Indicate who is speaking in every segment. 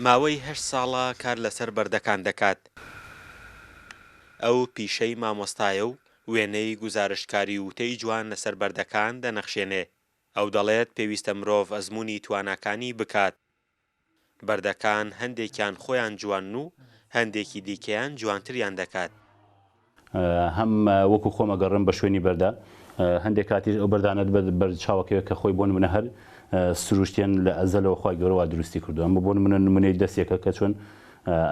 Speaker 1: ماوەی 8 ساڵە کار لەسەر بەردەکان دەکات. ئەو پیشەی مامۆستایە و وێنەی گوزارشکاری وتەی جوان لەسەر بەردەکان دەنەخشێنێ. ئەو دەڵێت پێویستە مرۆڤ ئەزموونی تواناکانی بکات. بەردەکان هەندێکیان خۆیان جوان و هەندێکی دیکەیان جوانتریان دەکات.
Speaker 2: هەم وەکو خۆمە گەڕم بە شوێنی بەردە هەندێک کاتیش ئەو بەردانت بەرچاوەکەوە کە خۆی بۆ نمونە هەر سروشتیان لە ئەزەلەوە خۆی گەورەوە دروستی کردو. ئەمە بۆ نمونە نمونەی دەستێکە کە چۆن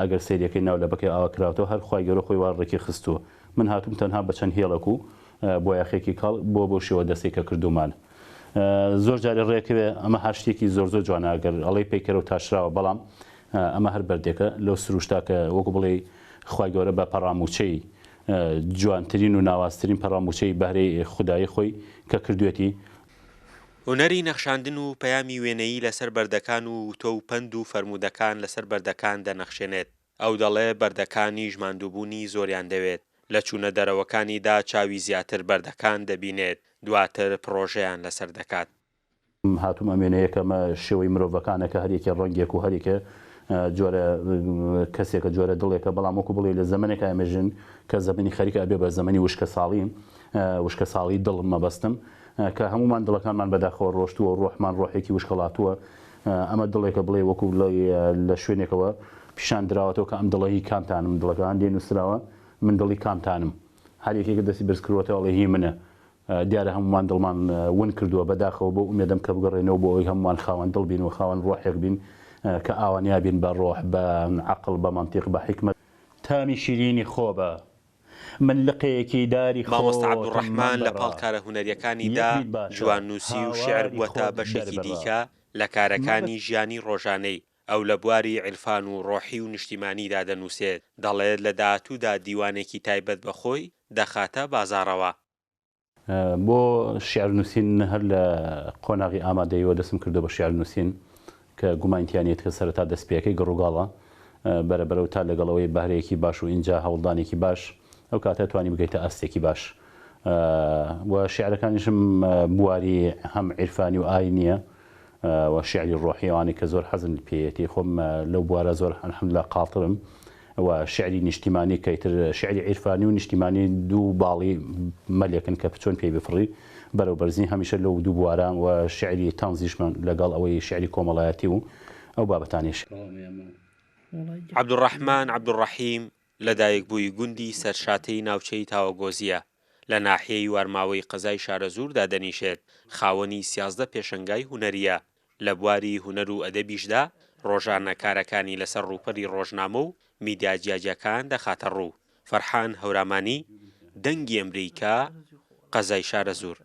Speaker 2: ئەگەر سێریەکەی ناو لە بەکەی ئاوا کراوەوە هەر خۆی گەورە خۆی وارڕێکی خستووە. من هاتوم تەنها بە چەند هێڵک و بۆ یاخێکی کاڵ بۆ شێوە دەستێکە کردومان. زۆر جارێ ڕێکەوێ ئەمە هەر شتێکی زۆر جوانە ئەگەر ئەڵەی پێیکەرە و تاشراوە، بەڵام ئەمە هەر بەردێکە لەو سروشتا کە وەکو بڵێ خۆی گەورە بە پەڕاموچەی جوانترین و ناوازترین پەڕاموچەی بەهرەی خودایی خۆی کە کردوێتی.
Speaker 1: هونەری نەخشاندن و پەیامی وێنەیی لەسەر بەردەکان و تۆ و پەند و فەرموودەکان لەسەر بەردەکان دەنەخشێنێت. ئەو دەڵێ بەردەکانی ژماندووبوونی زۆریان دەوێت. لە چوونە دەرەوەکانیدا چاوی زیاتر بەردەکان دەبینێت، دواتر پرۆژەیان لەسەر دەکات.
Speaker 2: هاتووم ئەمێنەیەکەمە شێوەی مرۆڤەکانەکە هەرێکی ڕەنگێک و هەرێکە جۆرە کەسێکە جۆرە دڵێکە، بەڵام وەکو بڵێ لە زەمانێکە ئەمێژن کە زەمەنی خەریکە ئەبێ بە زەمەنی وشکە ساڵی دڵم مەبەستم کە هەمومان دڵەکانمان بەداخەوە ڕۆشتووە و ڕۆحمان ڕۆحێکی وشکەڵاتووە. ئەمە دڵێکە بڵێ وەکو لە شوێنێکەوە پیشان دراوەتەوە کە ئەم دڵی کامتانم، دڵەکان دێ نووسراوە من دڵی کامتانم، هەرێکێکە دەستی برزکردوەوە هی منە. دیارە هەمومان دڵمان ون کردووە بەداخەوە بۆ ئومێدەم کە بگەڕێنەوە بۆ ئەوی هەمومان خاوەن دڵ بین و خاوەن ڕۆحێک بین کە ئاوانیا بین بە ڕۆح، بە عەقڵ، بە مەنتیق، بە حیکمەت. تامی شیرینی خۆ بە من لقەیەکی داری
Speaker 1: مامۆستا عەبدوڕەحمان لە پاڵ کارە هونەریەکانیدا جواننووسی و شیعر بووەتە بەشێکی دیکە لە کارەکانی ژیانی ڕۆژانەی. ئەو لە بواری عیرفان و ڕۆحی و نیشتیمانیدا دەنووسێت. دەڵێت لە داهاتوودا دیوانێکی تایبەت بەخۆی دەخاتە بازاڕەوە.
Speaker 2: بۆ شیعر نووسین هەر لە قۆناغی ئامادەیەوە دەستم کردو بە شیعر نووسین کە گومانتیانێت کە سەرەتا دەستپێکەی گەڕووگاڵە بەرەبەرەو تا لەگەڵەوەی بەهرەیەکی باش و اینجا هەوڵدانێکی باش ئەو کاتە توانی بگەیتە ئەستێکی باش. و شیعرەکانیشم بواری هەم عیرفانی و ئاینیە و شیعری ڕۆحیەوانی کە زۆر حەزم پێیەتی. خۆم لەو بوارە زۆر الحەمدوللا قاڵترم. و شعری نیشتیمانی کەیتر شعری عیرفانی و نیشتیمانی دوو باڵی مەلێکن کە چۆن پێی بفڕی بەرەو بەرزنی هەمیشە لەو دوو بواران و شعری تەنزیشمان لەگەڵ ئەوەی شعری کۆمەڵایەتی و ئەو بابەتانیش.
Speaker 1: عەبدوڕەحمان عەبدوڕەحیم لەدایکبووی گوندی سەرشاتەی ناوچەی تاوەگۆزیە لە ناحیەی وارماوەی قەزای شارەزووردا دەنیشێت. خاوەنی 13 پێشەنگای هونەریە. لە بواری هونەر و ئەدەبیشدا ڕۆژانە کارەکانی لەسەر ڕووپەری ڕۆژنامە و میدیا جیاجیەکان دەخاتە ڕوو. فەرحان هەورامانی، دەنگی ئەمریکا، قەزای شارەزوور.